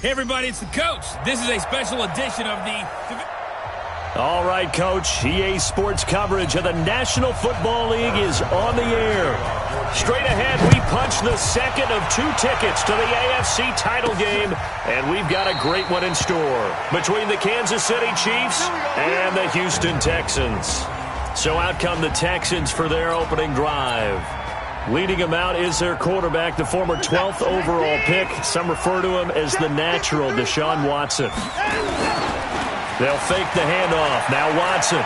Hey, everybody, it's the coach. This is a special edition of the... All right, Coach. EA Sports coverage of the National Football League is on the air. Straight ahead, we punch the second of 2 tickets to the AFC title game, and we've got a great one in store between the Kansas City Chiefs and the Houston Texans. So out come the Texans for their opening drive. Leading them out is their quarterback, the former 12th overall pick. Some refer to him as the natural, Deshaun Watson. They'll fake the handoff. Now Watson.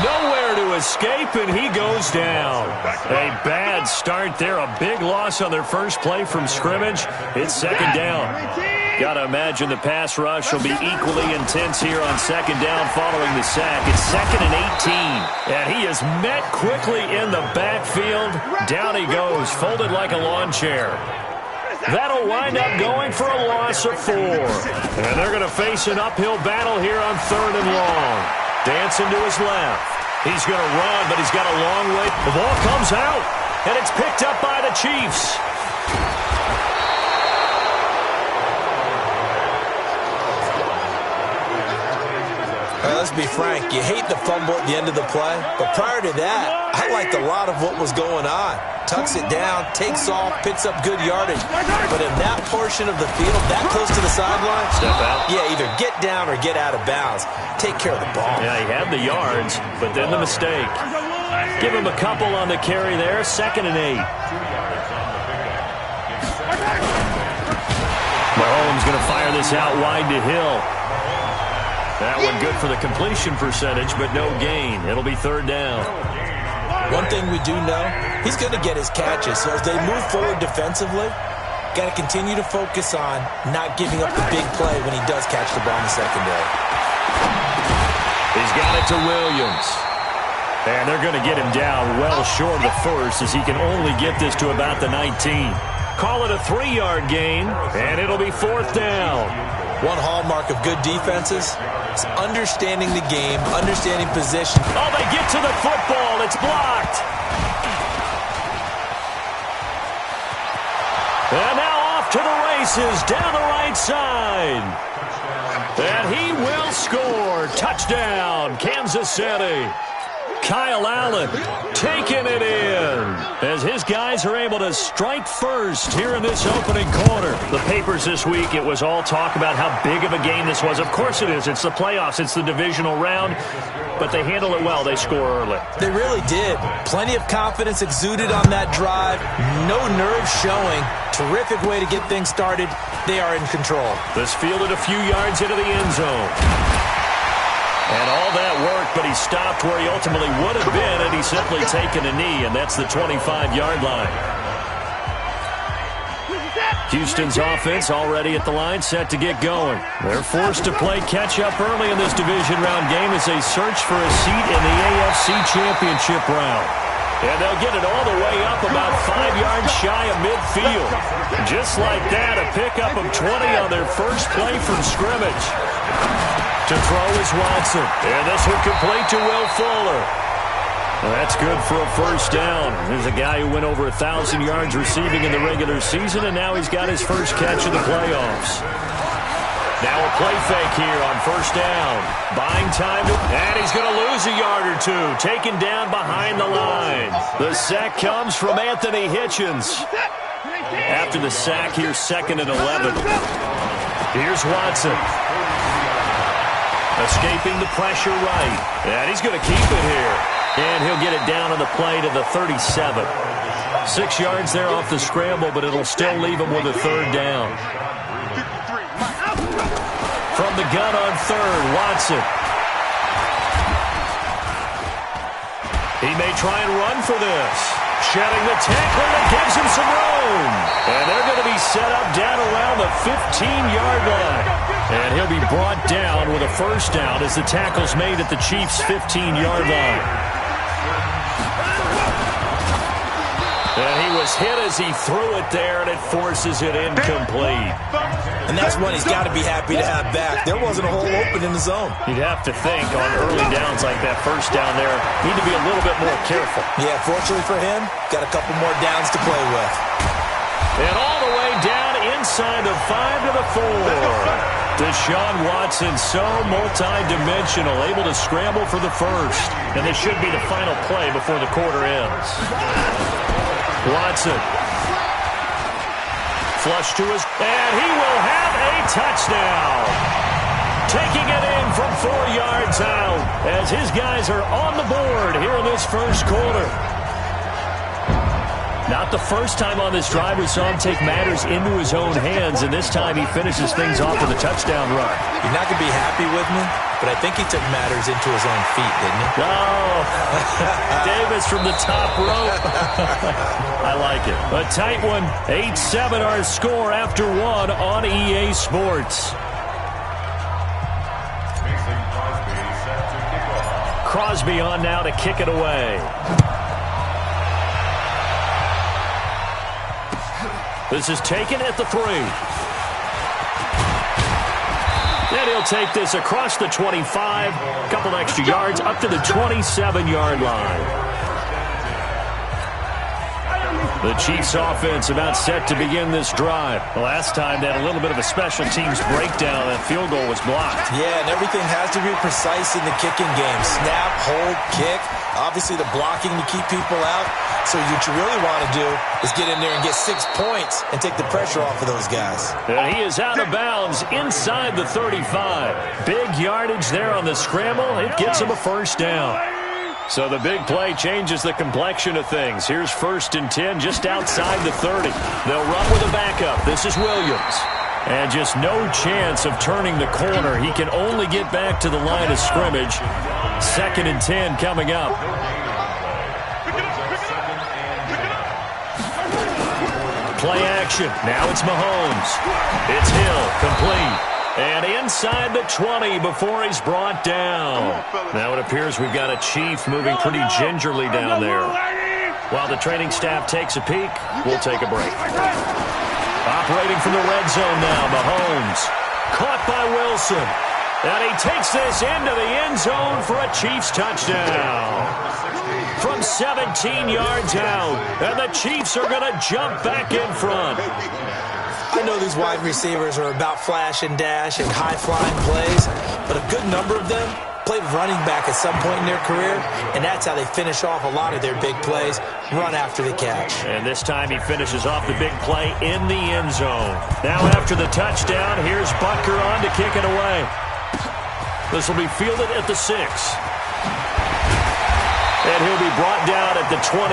Nowhere to escape, and he goes down. A bad start there. A big loss on their first play from scrimmage. It's second down. Got to imagine the pass rush will be equally intense here on second down following the sack. It's 2nd and 18. And he is met quickly in the backfield. Down he goes, folded like a lawn chair. That'll wind up going for a loss of 4. And they're going to face an uphill battle here on 3rd and long. Dancing to his left. He's going to run, but he's got a long way. The ball comes out, and it's picked up by the Chiefs. Let's be frank, you hate the fumble at the end of the play, but prior to that, I liked a lot of what was going on. Tucks it down, takes off, picks up good yardage. But in that portion of the field, that close to the sideline, step out. Yeah, either get down or get out of bounds. Take care of the ball. Yeah, he had the yards, but then the mistake. Give him a couple on the carry there, 2nd and 8. Mahomes going to fire this out wide to Hill. That one good for the completion percentage, but no gain. It'll be 3rd down. One thing we do know, he's going to get his catches. So as they move forward defensively, got to continue to focus on not giving up the big play when he does catch the ball in the secondary. He's got it to Williams. And they're going to get him down well short of the first as he can only get this to about the 19. Call it a 3-yard gain, and it'll be 4th down. One hallmark of good defenses is understanding the game, understanding position. Oh, they get to the football. It's blocked. And now off to the races down the right side. And he will score. Touchdown, Kansas City. Kyle Allen taking it in as his guys are able to strike first here in this opening quarter. The papers this week, it was all talk about how big of a game this was. Of course it is. It's the playoffs. It's the divisional round. But they handle it well. They score early. They really did. Plenty of confidence exuded on that drive. No nerves showing. Terrific way to get things started. They are in control. This fielded a few yards into the end zone. And all that worked, but he stopped where he ultimately would have been had he simply taken a knee, and that's the 25-yard line. Houston's offense already at the line, set to get going. They're forced to play catch-up early in this division round game as they search for a seat in the AFC Championship round. And they'll get it all the way up about 5 yards shy of midfield. Just like that, a pickup of 20 on their first play from scrimmage. To throw is Watson. And this one complete to Will Fuller. Well, that's good for a first down. There's a guy who went over 1,000 yards receiving in the regular season, and now he's got his first catch of the playoffs. Now a play fake here on first down. Buying time, and he's going to lose a yard or 2. Taken down behind the line. The sack comes from Anthony Hitchens. After the sack, here's 2nd and 11. Here's Watson. Escaping the pressure right. And he's going to keep it here. And he'll get it down on the play to the 37. 6 yards there off the scramble, but it'll still leave him with a 3rd down. From the gun on 3rd, Watson. He may try and run for this. Shedding the tackle that gives him some room. And they're going to be set up down around the 15-yard line. And he'll be brought down with a first down as the tackle's made at the Chiefs' 15-yard line. And he was hit as he threw it there, and it forces it incomplete. And that's one he's got to be happy to have back. There wasn't a hole open in the zone. You'd have to think on early downs like that, first down there, need to be a little bit more careful. Yeah, fortunately for him, got a couple more downs to play with. And all the way down in inside the 5 to the 4. Deshaun Watson, so multi-dimensional, able to scramble for the first. And this should be the final play before the quarter ends. Watson. Flush to his, and he will have a touchdown. Taking it in from 4 yards out as his guys are on the board here in this first quarter. Not the first time on this drive we saw him take matters into his own hands, and this time he finishes things off with a touchdown run. You're not going to be happy with me, but I think he took matters into his own feet, didn't he? Oh, Davis from the top rope. I like it. A tight one. 8-7 our score after 1 on EA Sports. Crosby on now to kick it away. This is taken at the 3. And he'll take this across the 25. A couple extra yards up to the 27-yard line. The Chiefs offense about set to begin this drive. The last time they had a little bit of a special teams breakdown. That field goal was blocked. Yeah, and everything has to be precise in the kicking game. Snap, hold, kick. Obviously the blocking to keep people out. So what you really want to do is get in there and get 6 points and take the pressure off of those guys. And he is out of bounds inside the 35. Big yardage there on the scramble. It gets him a first down. So the big play changes the complexion of things. Here's 1st and 10 just outside the 30. They'll run with a backup. This is Williams. And just no chance of turning the corner. He can only get back to the line of scrimmage. 2nd and 10 coming up. Play action. Now it's Mahomes. It's Hill. Complete. And inside the 20 before he's brought down. Now it appears we've got a Chief moving pretty gingerly down there. While the training staff takes a peek, we'll take a break. Operating from the red zone now, Mahomes. Caught by Wilson. And he takes this into the end zone for a Chiefs touchdown. From 17 yards out. And the Chiefs are going to jump back in front. I know these wide receivers are about flash and dash and high-flying plays, but a good number of them played running back at some point in their career, and that's how they finish off a lot of their big plays, run after the catch. And this time he finishes off the big play in the end zone. Now after the touchdown, here's Butker on to kick it away. This will be fielded at the 6. And he'll be brought down at the 23,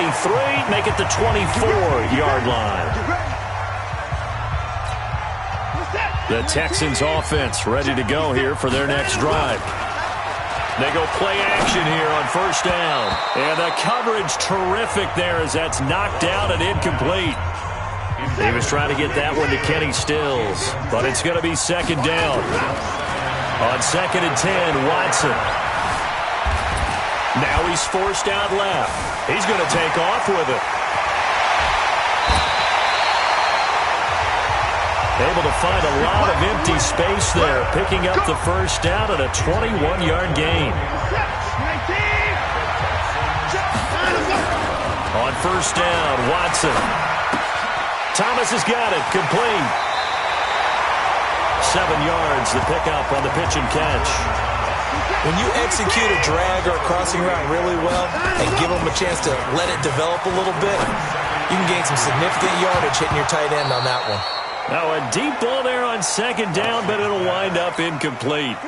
make it the 24-yard line. The Texans offense ready to go here for their next drive. They go play action here on 1st down. And the coverage terrific there as that's knocked out and incomplete. He was trying to get that one to Kenny Stills, but it's going to be 2nd down. On 2nd and 10, Watson. Now he's forced out left. He's going to take off with it. Able to find a lot of empty space there, picking up the first down at a 21-yard gain. On 1st down, Watson. Thomas has got it, complete. 7 yards, the pickup on the pitch and catch. When you execute a drag or a crossing route really well and give them a chance to let it develop a little bit, you can gain some significant yardage hitting your tight end on that one. Now a deep ball there on 2nd down, but it'll wind up incomplete.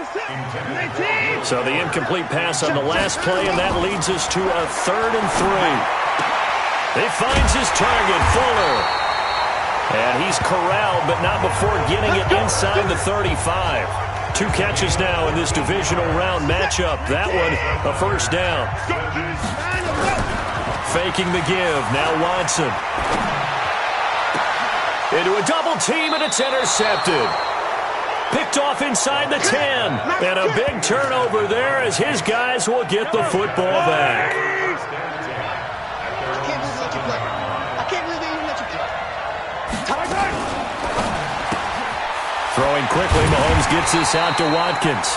So the incomplete pass on the last play, and that leads us to a 3rd and 3. He finds his target, Fuller. And he's corralled, but not before getting it inside the 35. 2 catches now in this divisional round matchup. That one, a 1st down. Faking the give, now Watson. Into a double team, and it's intercepted. Picked off inside the 10. And a big turnover there as his guys will get the football back. Throwing quickly, Mahomes gets this out to Watkins.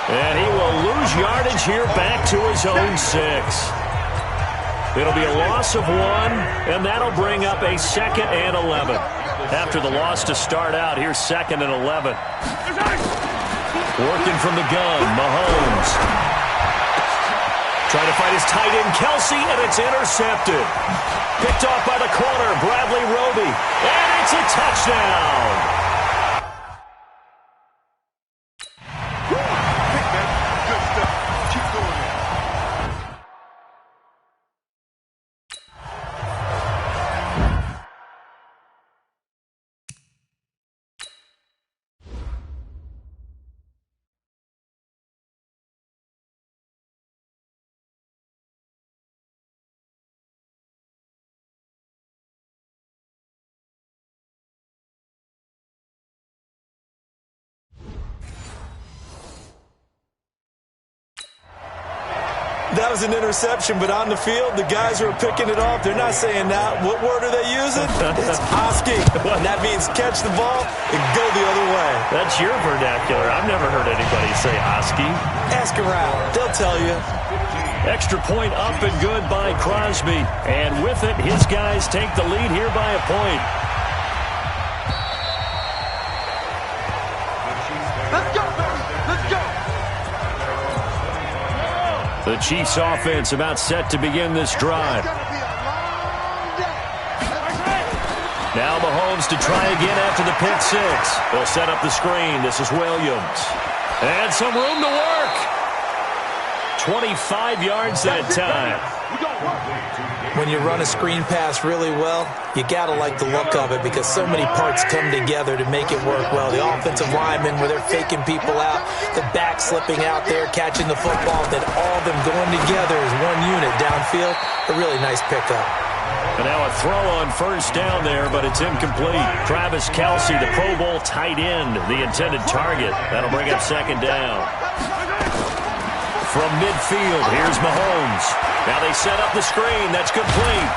And he will lose yardage here back to his own 6. It'll be a loss of 1, and that'll bring up a 2nd and 11. after the loss to start out. Here's 2nd and 11. Working from the gun, Mahomes. Trying to find his tight end, Kelsey, and it's intercepted. Picked off by the corner, Bradley Roby. And it's a touchdown. That was an interception, but on the field, the guys who are picking it off, they're not saying that. What word are they using? It's hosking. That means catch the ball and go the other way. That's your vernacular. I've never heard anybody say hosking. Ask around. They'll tell you. Extra point up and good by Crosby. And with it, his guys take the lead here by a point. Let's go, baby. Let's go. The Chiefs offense about set to begin this drive. Now Mahomes to try again after the pick six. They'll set up the screen. This is Williams. And some room to work. 25 yards that time. When you run a screen pass really well, you got to like the look of it because so many parts come together to make it work well. The offensive linemen, where they're faking people out, the back slipping out there, catching the football, then all of them going together as one unit downfield. A really nice pickup. And now a throw on first down there, but it's incomplete. Travis Kelce, the Pro Bowl tight end, the intended target. That'll bring up 2nd down. From midfield, here's Mahomes. Now they set up the screen. That's complete.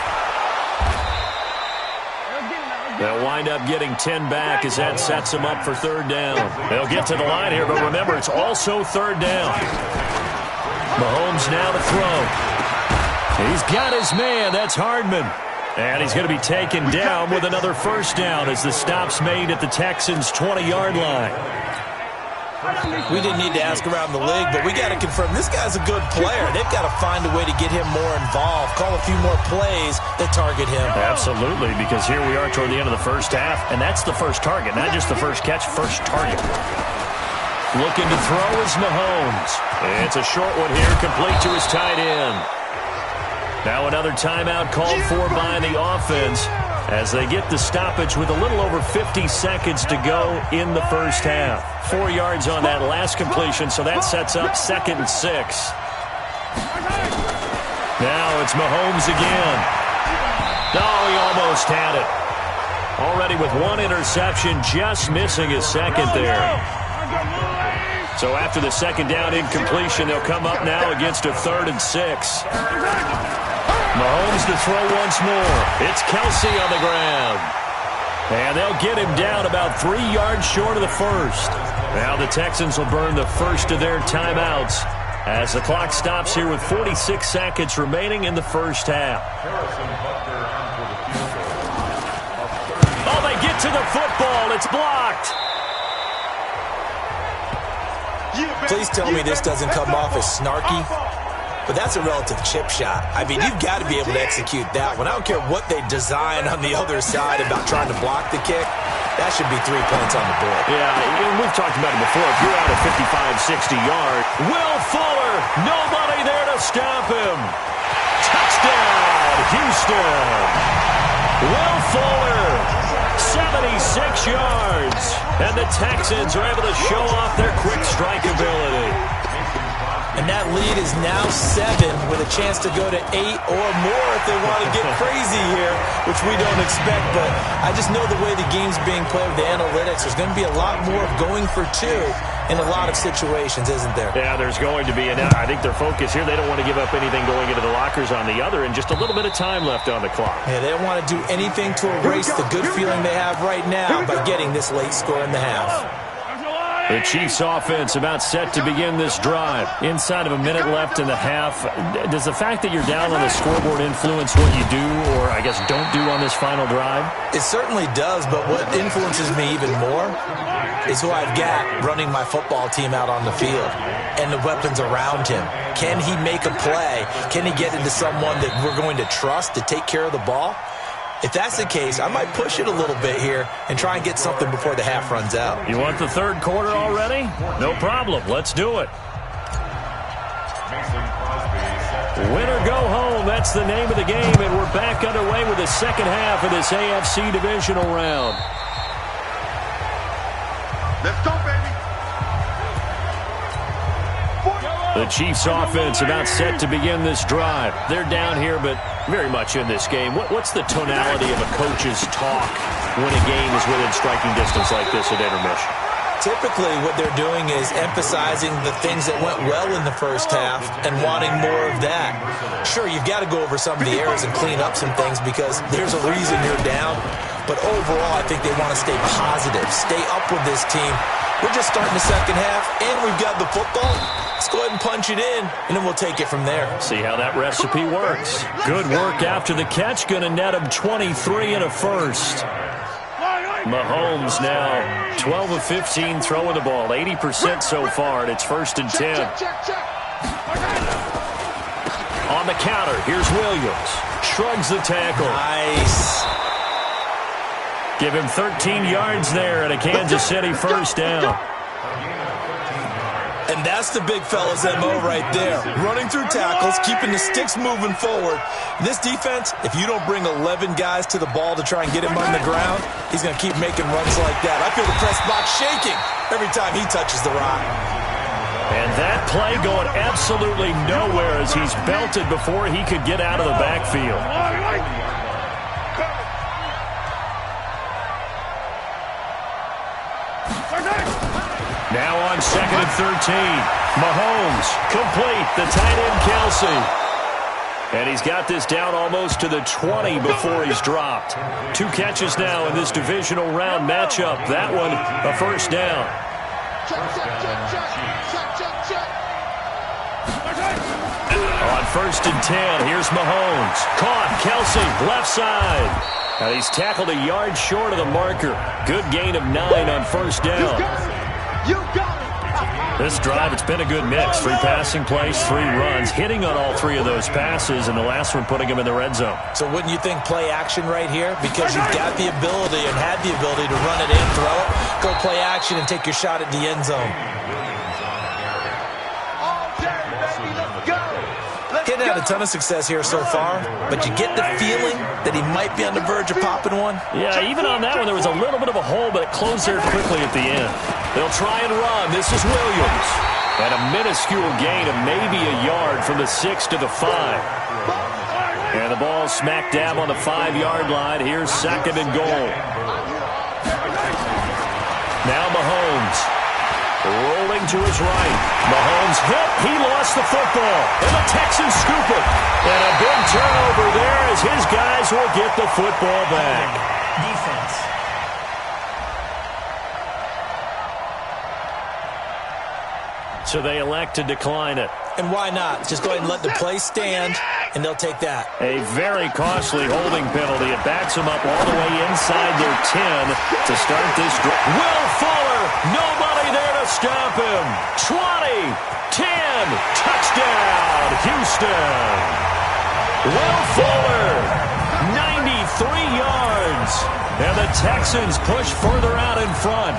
They'll wind up getting 10 back as that sets them up for 3rd down. They'll get to the line here, but remember, it's also 3rd down. Mahomes now to throw. He's got his man. That's Hardman. And he's going to be taken down with another 1st down as the stop's made at the Texans' 20-yard line. We didn't need to ask around the league, but we got to confirm this guy's a good player. They've got to find a way to get him more involved, call a few more plays that target him. Absolutely, because here we are toward the end of the first half, and that's the first target, not just the first catch, first target. Looking to throw is Mahomes. It's a short one here, complete to his tight end. Now another timeout called for by the offense as they get the stoppage with a little over 50 seconds to go in the first half. 4 yards on that last completion, so that sets up 2nd and 6. Now it's Mahomes again. Oh, he almost had it. Already with 1 interception, just missing his 2nd there. So after the 2nd down incompletion, they'll come up now against a 3rd and 6. Mahomes to throw once more. It's Kelsey on the ground. And they'll get him down about 3 yards short of the 1st. Now the Texans will burn the first of their timeouts as the clock stops here with 46 seconds remaining in the first half. Oh, they get to the football. It's blocked. Please tell me this doesn't come off as snarky. But that's a relative chip shot. I mean, you've got to be able to execute that one. I don't care what they design on the other side about trying to block the kick. That should be 3 points on the board. Yeah, we've talked about it before. If you're out at 55, 60 yards, Will Fuller, nobody there to stop him. Touchdown, Houston. Will Fuller, 76 yards. And the Texans are able to show off their quick strike ability. And that lead is now 7 with a chance to go to 8 or more if they want to get crazy here, which we don't expect. But I just know the way the game's being played with the analytics, there's going to be a lot more of going for 2 in a lot of situations, isn't there? Yeah, there's going to be. And I think their focus here, they don't want to give up anything going into the lockers on the other, and just a little bit of time left on the clock. Yeah, they don't want to do anything to erase the good feeling they have right now by getting this late score in the half. The Chiefs offense about set to begin this drive. Inside of a minute left in the half, does the fact that you're down on the scoreboard influence what you do, or I guess don't do on this final drive? It certainly does, but what influences me even more is who I've got running my football team out on the field and the weapons around him. Can he make a play? Can he get into someone that we're going to trust to take care of the ball? If that's the case, I might push it a little bit here and try and get something before the half runs out. You want the third quarter already? No problem. Let's do it. Win or go home, that's the name of the game, and we're back underway with the second half of this AFC Divisional round. Let's go, baby. The Chiefs offense about set to begin this drive. They're down here, but very much in this game. What's the tonality of a coach's talk when a game is within striking distance like this at intermission? Typically, what they're doing is emphasizing the things that went well in the first half and wanting more of that. Sure, you've got to go over some of the errors and clean up some things because there's a reason you're down. But overall, I think they want to stay positive, stay up with this team. We're just starting the second half, and we've got the football. Let's go ahead and punch it in, and then we'll take it from there. See how that recipe works. Good work after the catch. Going to net him 23 and a first. Mahomes now 12 of 15 throwing the ball. 80% so far, and it's 1st and 10. On the counter, here's Williams. Shrugs the tackle. Nice. Give him 13 yards there and a Kansas City first down. And that's the big fella's MO right there. Running through tackles, keeping the sticks moving forward. This defense, if you don't bring 11 guys to the ball to try and get him on the ground, he's going to keep making runs like that. I feel the press box shaking every time he touches the rock. And that play going absolutely nowhere as he's belted before he could get out of the backfield. Now on 2nd and 13. Mahomes complete. The tight end Kelsey. And he's got this down almost to the 20 before he's dropped. 2 catches now in this divisional round matchup. That one a first down. On 1st and 10, here's Mahomes. Caught. Kelsey, left side. And he's tackled a yard short of the marker. Good gain of 9 on first down. This drive, it's been a good mix. 3 passing plays, 3 runs, hitting on all 3 of those passes, and the last one putting him in the red zone. So wouldn't you think play action right here? Because you've got the ability and had the ability to run it in, throw it, go play action, and take your shot at the end zone. Getting had a ton of success here so far, but you get the feeling that he might be on the verge of popping one. Yeah, even on that one, there was a little bit of a hole, but it closed there quickly at the end. They'll try and run. This is Williams. And a minuscule gain of maybe a yard from the 6 to the 5. And the ball smack dab on the 5-yard line. Here's 2nd and goal. Now Mahomes. Rolling to his right. Mahomes hit. He lost the football. And the Texans scoop it. And a big turnover there as his guys will get the football back. Defense. So they elect to decline it. And why not? Just go ahead and let the play stand, and they'll take that. A very costly holding penalty. It backs them up all the way inside their 10 to start this drive. Will Fuller, nobody there to stop him. 20, 10, touchdown, Houston. Will Fuller, 93 yards. And the Texans push further out in front.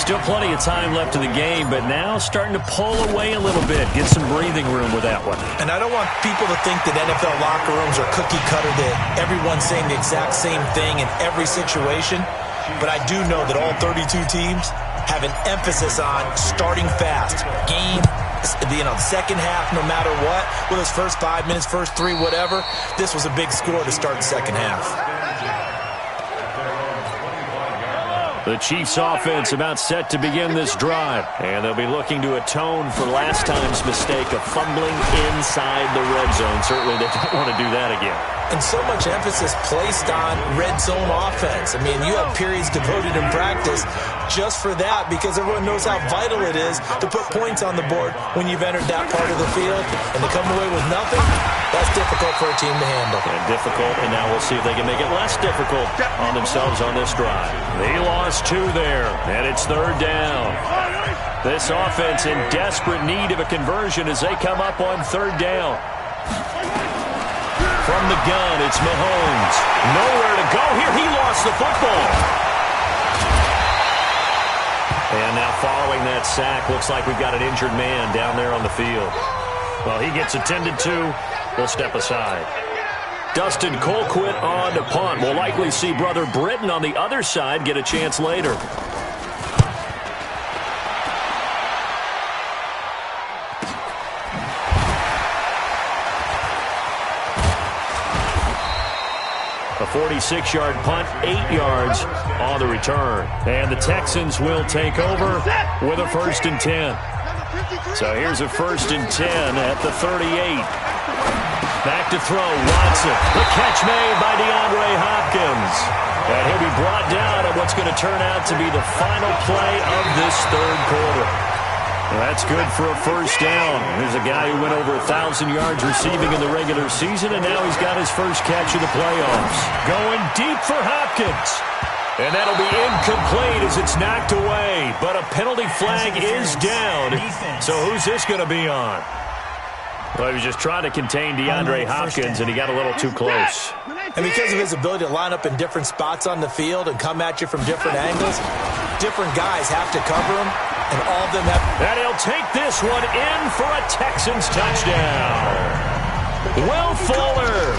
Still plenty of time left in the game, but now starting to pull away a little bit. Get some breathing room with that one. And I don't want people to think that NFL locker rooms are cookie cutter, that everyone's saying the exact same thing in every situation. But I do know that all 32 teams have an emphasis on starting fast. Game, second half, no matter what. Whether it's first 5 minutes, first 3, whatever. This was a big score to start the second half. The Chiefs offense about set to begin this drive. And they'll be looking to atone for last time's mistake of fumbling inside the red zone. Certainly they don't want to do that again. And so much emphasis placed on red zone offense. I mean, you have periods devoted in practice just for that because everyone knows how vital it is to put points on the board when you've entered that part of the field. And to come away with nothing, that's difficult for a team to handle. And difficult, and now we'll see if they can make it less difficult on themselves on this drive. They lost 2 there, and it's 3rd down. This offense in desperate need of a conversion as they come up on 3rd down. From the gun, it's Mahomes. Nowhere to go here. He lost the football. And now following that sack, looks like we've got an injured man down there on the field. Well, he gets attended to. We'll step aside. Dustin Colquitt on to punt. We'll likely see Brother Britton on the other side get a chance later. A 46-yard punt, 8 yards on the return. And the Texans will take over with a 1st and 10. So here's a 1st and 10 at the 38. Back to throw, Watson. The catch made by DeAndre Hopkins. And he'll be brought down at what's going to turn out to be the final play of this 3rd quarter. Well, that's good for a 1st down. There's a guy who went over 1,000 yards receiving in the regular season, and now he's got his first catch of the playoffs. Going deep for Hopkins. And that'll be incomplete as it's knocked away. But a penalty flag is down. So who's this going to be on? Well, he was just trying to contain DeAndre Hopkins, and he got a little too close. And because of his ability to line up in different spots on the field and come at you from different angles, different guys have to cover him, and all of them have... And he'll take this one in for a Texans touchdown. Will Fuller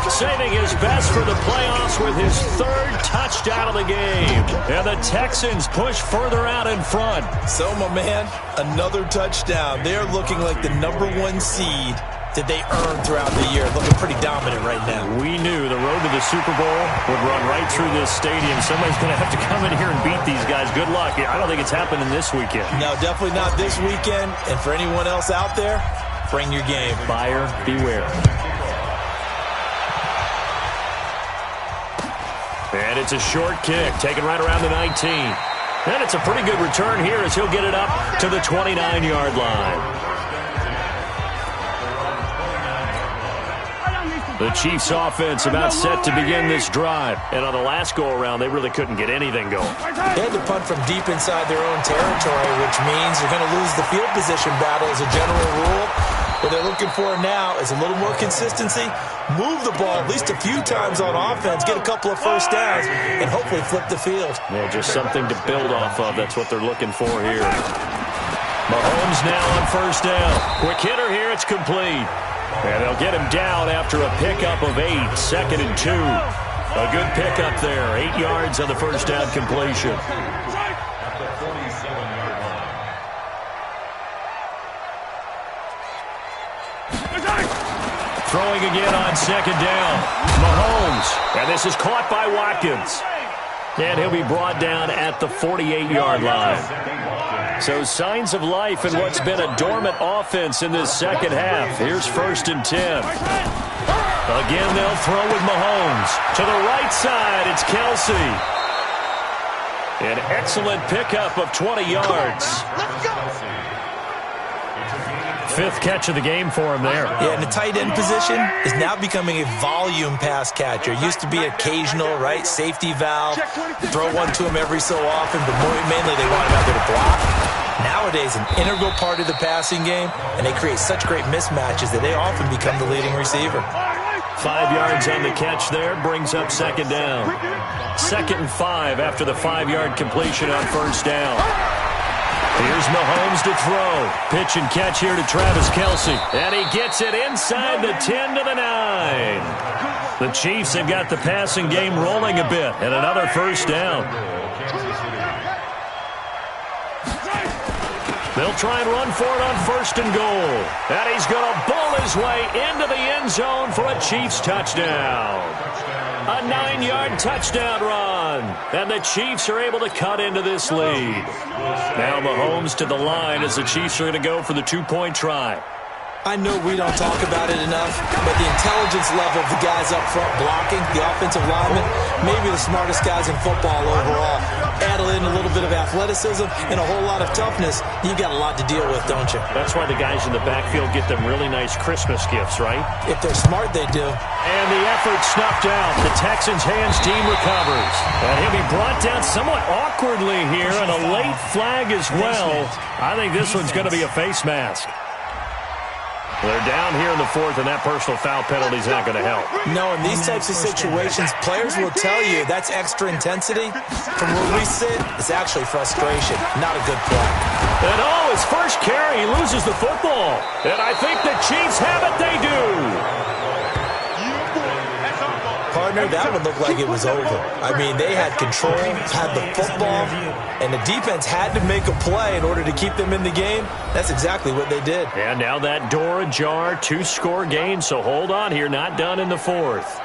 saving his best for the playoffs with his 3rd touchdown of the game. And the Texans push further out in front. So, my man, another touchdown. They're looking like the #1 seed that they earned throughout the year. Looking pretty dominant right now. We knew the road to the Super Bowl would run right through this stadium. Somebody's going to have to come in here and beat these guys. Good luck. I don't think it's happening this weekend. No, definitely not this weekend. And for anyone else out there, bring your game. Buyer beware. And it's a short kick, taken right around the 19. And it's a pretty good return here as he'll get it up to the 29-yard line. The Chiefs offense about set to begin this drive. And on the last go-around, they really couldn't get anything going. They had to punt from deep inside their own territory, which means you're going to lose the field position battle as a general rule. What they're looking for now is a little more consistency, move the ball at least a few times on offense, get a couple of 1st downs, and hopefully flip the field. Yeah, just something to build off of. That's what they're looking for here. Mahomes now on 1st down. Quick hitter here, it's complete. And they'll get him down after a pickup of 8, 2nd and 2. A good pickup there, 8 yards on the 1st down completion. Throwing again on 2nd down. Mahomes. And this is caught by Watkins. And he'll be brought down at the 48-yard line. So signs of life in what's been a dormant offense in this 2nd half. Here's 1st and 10. Again, they'll throw with Mahomes. To the right side, it's Kelsey. An excellent pickup of 20 yards. 5th catch of the game for him there. Yeah, and the tight end position is now becoming a volume pass catcher. It used to be occasional, right? Safety valve. Throw one to him every so often, but mainly they want him out there to block. Nowadays, an integral part of the passing game, and they create such great mismatches that they often become the leading receiver. 5 yards on the catch there, brings up 2nd down. 2nd and 5 after the 5-yard completion on 1st down. Here's Mahomes to throw. Pitch and catch here to Travis Kelsey. And he gets it inside the 10 to the 9. The Chiefs have got the passing game rolling a bit. And another 1st down. They'll try and run for it on 1st and goal. And he's going to bowl his way into the end zone for a Chiefs touchdown. A 15-yard touchdown run. And the Chiefs are able to cut into this lead. Now Mahomes to the line as the Chiefs are going to go for the two-point try. I know we don't talk about it enough, but the intelligence level of the guys up front blocking, the offensive linemen, maybe the smartest guys in football overall. Add in a little bit of athleticism and a whole lot of toughness, you got a lot to deal with, don't you? That's why the guys in the backfield get them really nice Christmas gifts, right? If they're smart, they do. And the effort snuffed out. The Texans' hands team recovers. And he'll be brought down somewhat awkwardly here, and a late flag as well. I think this one's going to be a face mask. They're down here in the fourth, and that personal foul penalty is not going to help. No, in these types of situations, players will tell you that's extra intensity. From where we sit, it's actually frustration, not a good play. And his first carry, he loses the football. And I think the Chiefs have it, they do. Partner, that would look like it was over. I mean, they had control, had the football, and the defense had to make a play in order to keep them in the game. That's exactly what they did. And now that door ajar, two-score game, so hold on here, not done in the fourth.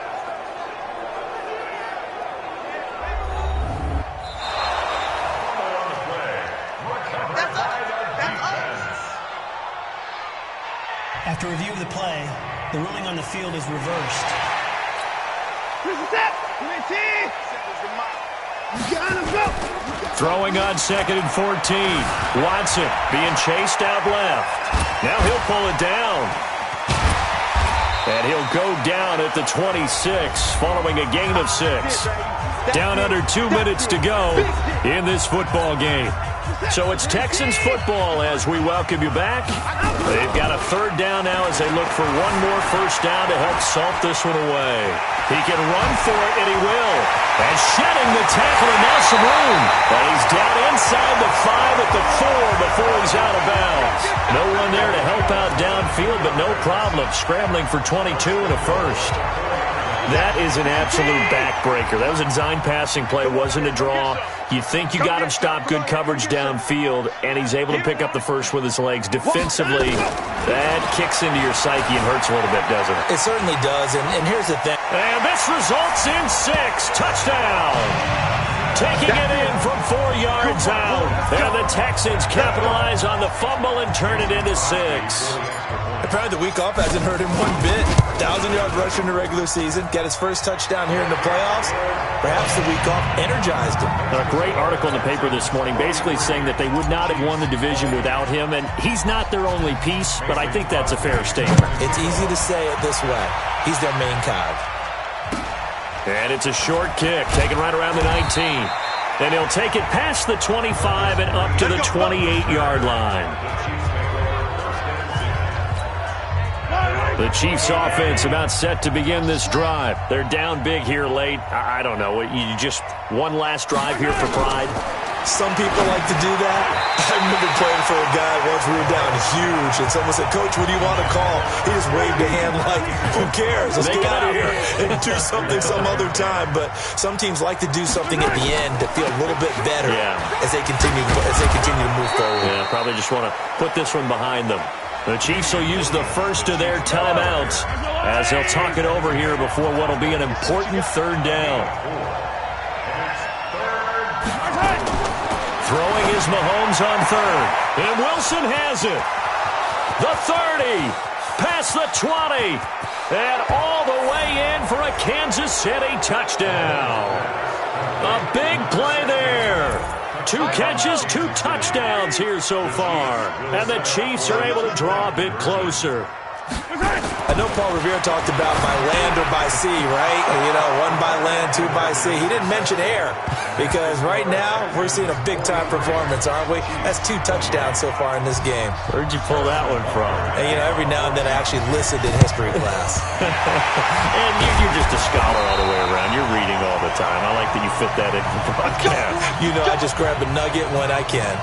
After review of the play, the ruling on the field is reversed. Throwing on 2nd and 14. Watson being chased out left. Now he'll pull it down. And he'll go down at the 26 following a gain of 6. Down under 2 minutes to go in this football game. So it's Texans football as we welcome you back. They've got a third down now as they look for one more first down to help salt this one away. He can run for it, and he will. And shedding the tackle, and now some room. And he's down inside the 5 at the 4 before he's out of bounds. No one there to help out downfield, but no problem. Scrambling for 22 and a first. That is an absolute backbreaker. That was a design passing play, wasn't a draw. You think you got him stopped, good coverage downfield, and he's able to pick up the first with his legs. Defensively, that kicks into your psyche and hurts a little bit, doesn't it? It certainly does, and here's the thing. And this results in 6. Touchdown. Taking it in from 4 yards out. And the Texans capitalize on the fumble and turn it into 6. Apparently the week off hasn't hurt him one bit. 1,000-yard rush in the regular season. Got his first touchdown here in the playoffs. Perhaps the week off energized him. A great article in the paper this morning basically saying that they would not have won the division without him. And he's not their only piece, but I think that's a fair statement. It's easy to say it this way. He's their main cog. And it's a short kick, taken right around the 19. And he'll take it past the 25 and up to the 28-yard line. The Chiefs offense about set to begin this drive. They're down big here late. I don't know. You just one last drive here for pride. Some people like to do that. I remember playing for a guy once. We were down huge, and someone said, "Coach, what do you want to call?" He just waved a hand like, "Who cares? Let's get out of here and do something some other time." But some teams like to do something at the end to feel a little bit better as they continue to move forward. Yeah, probably just want to put this one behind them. The Chiefs will use the first of their timeouts as they'll talk it over here before what will be an important third down. Throwing is Mahomes on third. And Wilson has it. The 30. Past the 20. And all the way in for a Kansas City touchdown. A big play there. 2 catches, 2 touchdowns here so far. And the Chiefs are able to draw a bit closer. I know Paul Revere talked about by land or by sea, right? You know, 1 by land, 2 by sea. He didn't mention air because right now we're seeing a big-time performance, aren't we? That's 2 touchdowns so far in this game. Where'd you pull that one from? And, you know, every now and then I actually listened in history class. And you're just a scholar all the way around. You're reading all the time. I like that you fit that in the broadcast. You know, I just grab a nugget when I can.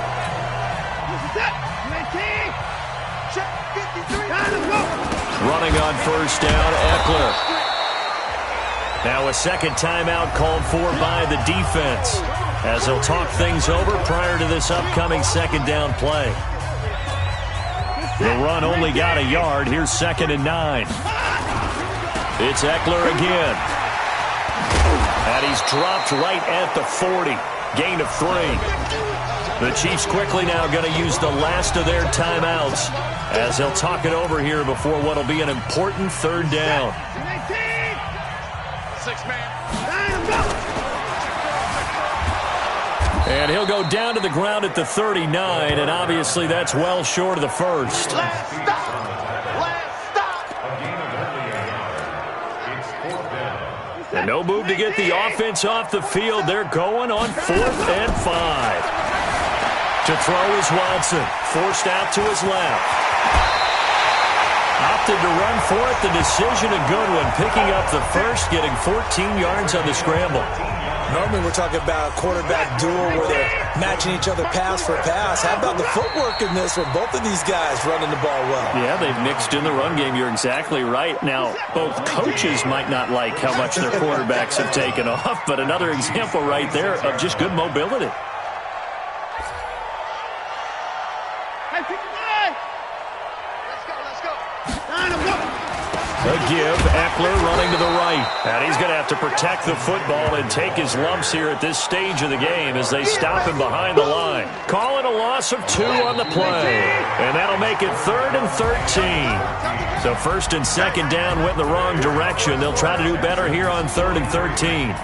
Running on first down, Eckler. Now a second timeout called for by the defense as they'll talk things over prior to this upcoming second down play. The run only got a yard. Here's 2nd and 9. It's Eckler again. he's dropped right at the 40. Gain of 3. The Chiefs quickly now going to use the last of their timeouts as they'll talk it over here before what will be an important 3rd down. 6-man. And he'll go down to the ground at the 39, and obviously that's well short of the first. Last stop. And no move to get the offense off the field. They're going on 4th and 5. To throw is Watson. Forced out to his left. Opted to run for it. The decision a good one. Picking up the first, getting 14 yards on the scramble. Normally we're talking about a quarterback duel where they're matching each other pass for pass. How about the footwork in this with both of these guys running the ball well? Yeah, they've mixed in the run game. You're exactly right. Now, both coaches might not like how much their quarterbacks have taken off, but another example right there of just good mobility. The give, Eckler running to the right. And he's going to have to protect the football and take his lumps here at this stage of the game as they stop him behind the line. Calling a loss of 2 on the play. And that'll make it 3rd and 13. So 1st and 2nd down went in the wrong direction. They'll try to do better here on 3rd and 13.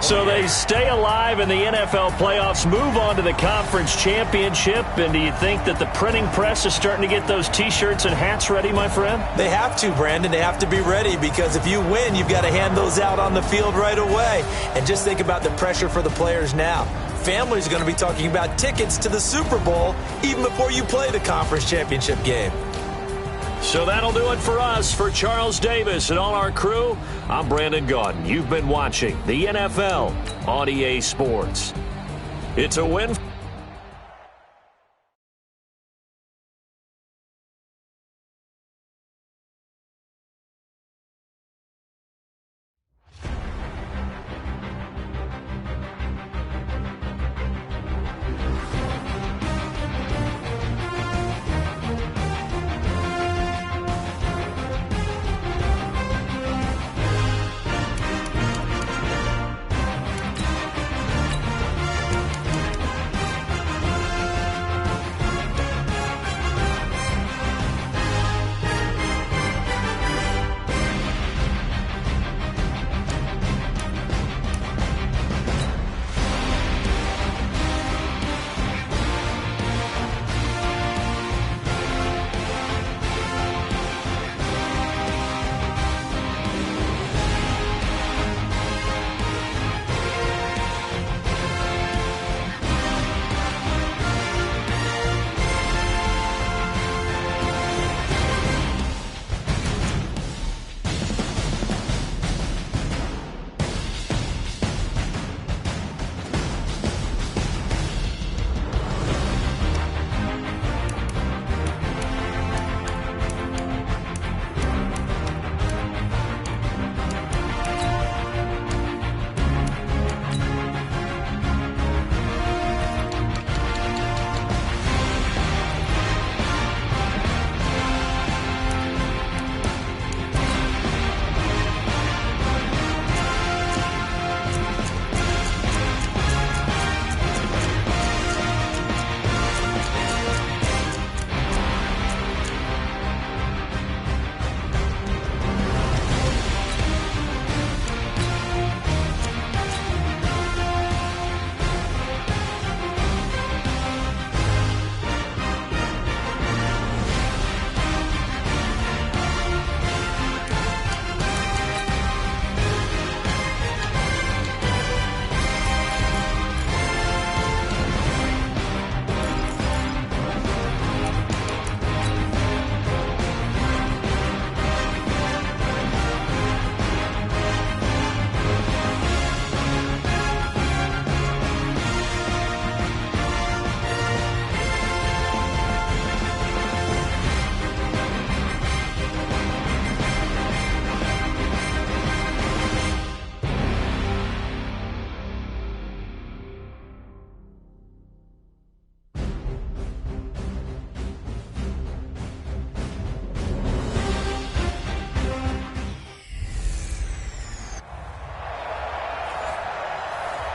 So they stay alive in the NFL playoffs, move on to the conference championship. And do you think that the printing press is starting to get those T-shirts and hats ready, my friend? They have to, Brandon. They have to be ready because if you win, you've got to hand those out on the field right away. And just think about the pressure for the players now. Families are going to be talking about tickets to the Super Bowl even before you play the conference championship game. So that'll do it for us. For Charles Davis and all our crew, I'm Brandon Gaudin. You've been watching the NFL on EA Sports. It's a win.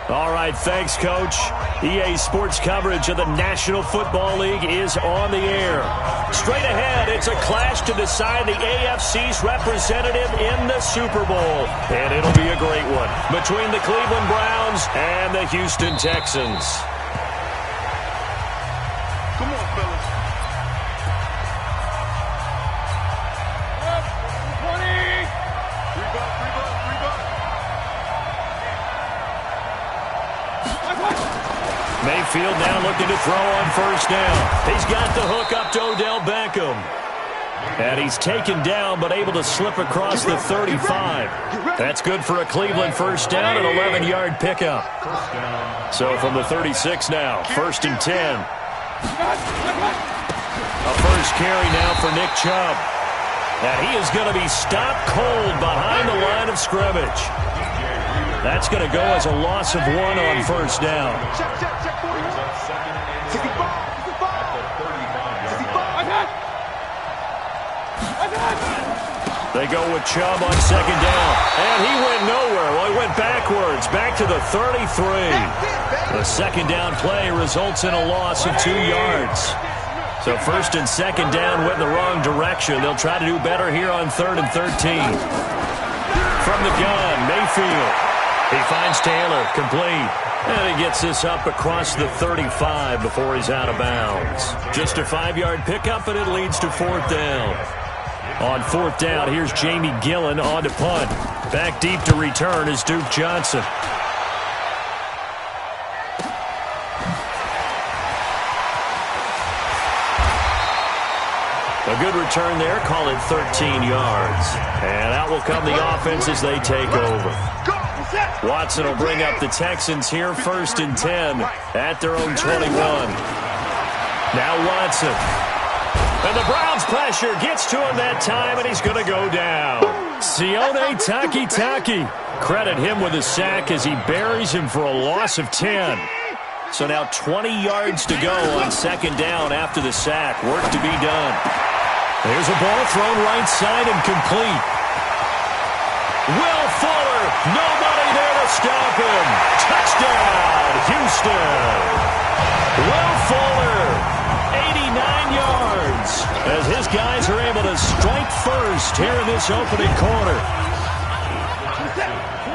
All right, thanks, Coach. EA Sports coverage of the National Football League is on the air. Straight ahead, it's a clash to decide the AFC's representative in the Super Bowl. And it'll be a great one between the Cleveland Browns and the Houston Texans. Come on, fellas. Mayfield now looking to throw on first down. He's got the hook up to Odell Beckham. And he's taken down but able to slip across the 35. That's good for a Cleveland first down, an 11-yard pickup. So from the 36 now, 1st and 10. A first carry now for Nick Chubb. And he is going to be stopped cold behind the line of scrimmage. That's going to go as a loss of 1 on first down. They go with Chubb on second down. And he went nowhere. Well, he went backwards, back to the 33. The second down play results in a loss of 2 yards. So 1st and 2nd down went in the wrong direction. They'll try to do better here on 3rd and 13. From the gun, Mayfield. He finds Taylor, complete. And he gets this up across the 35 before he's out of bounds. Just a 5-yard pickup, and it leads to 4th down. On 4th down, here's Jamie Gillen on to punt. Back deep to return is Duke Johnson. A good return there, call it 13 yards. And out will come the offense as they take over. Watson will bring up the Texans here, 1st and 10 at their own 21. Now Watson. And the Browns pressure gets to him that time, and he's going to go down. Sione Takitaki. Credit him with a sack as he buries him for a loss of 10. So now 20 yards to go on 2nd down after the sack. Work to be done. There's a ball thrown right side and complete. Will Fuller, nobody there to stop him. Touchdown, Houston. Will Fuller, 89 yards, as his guys are able to strike first here in this opening quarter.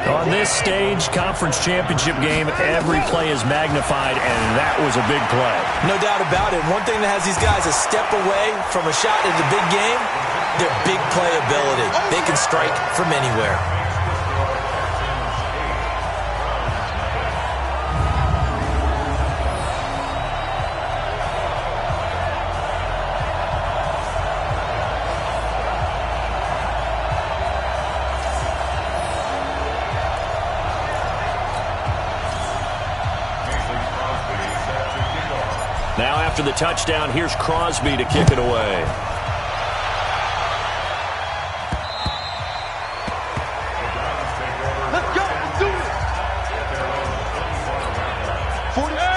On this stage, conference championship game, every play is magnified, and that was a big play. No doubt about it. One thing that has these guys a step away from a shot in the big game, their big play ability. They can strike from anywhere. Now after the touchdown, here's Crosby to kick it away.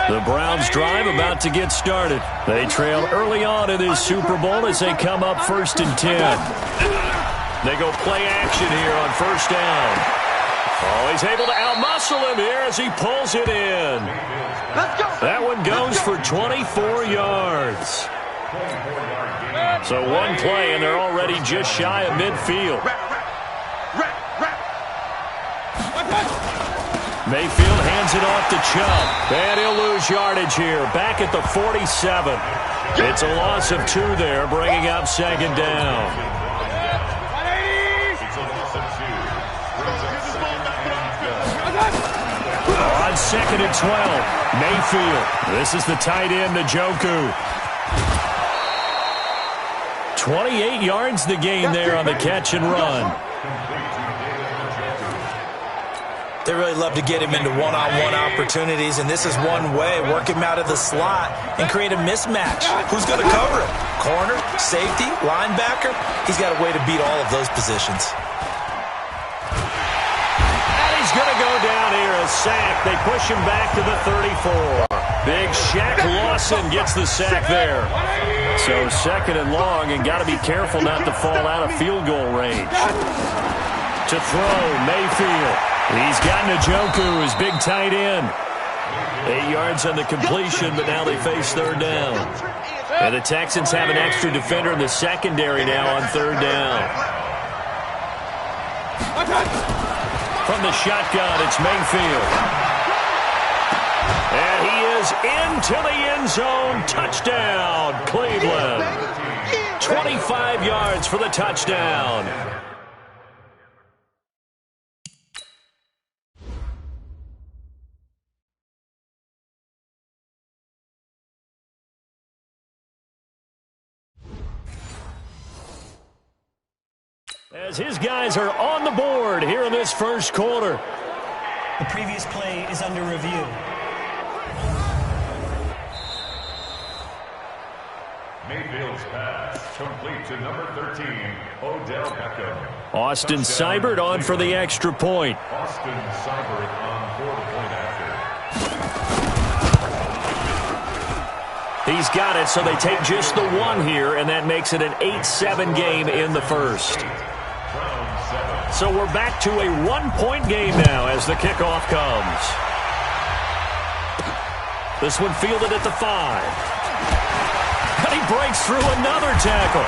The Browns drive about to get started. They trail early on in this Super Bowl as they come up 1st and 10. They go play action here on 1st down. Oh, he's able to outmuscle him here as he pulls it in. That one goes for 24 yards. So one play, and they're already just shy of midfield. Mayfield hands it off to Chubb. And he'll lose yardage here. Back at the 47. It's a loss of 2 there, bringing up 2nd down. On 2nd and 12, Mayfield. This is the tight end, Njoku. 28 yards the gain there on the catch and run. They really love to get him into one-on-one opportunities, and this is one way. Work him out of the slot and create a mismatch. Who's going to cover him? Corner, safety, linebacker? He's got a way to beat all of those positions. He's going to go down here, a sack. They push him back to the 34. Big Shaq Lawson gets the sack there. So 2nd and long, and got to be careful not to fall out of field goal range. To throw, Mayfield. He's got Njoku, his big tight end. 8 yards on the completion, but now they face third down. And the Texans have an extra defender in the secondary now on third down. From the shotgun, it's Mayfield. And he is into the end zone. Touchdown, Cleveland. 25 yards for the touchdown. As his guys are on the board here in this first quarter. The previous play is under review. Mayfield's pass complete to number 13, Odell Beckham. Austin Seibert on for the extra point. Austin Seibert on for the point after. He's got it, so they take just the one here, and that makes it an 8-7 game in the first. So we're back to a one-point game now as the kickoff comes. This one fielded at the 5. And he breaks through another tackle.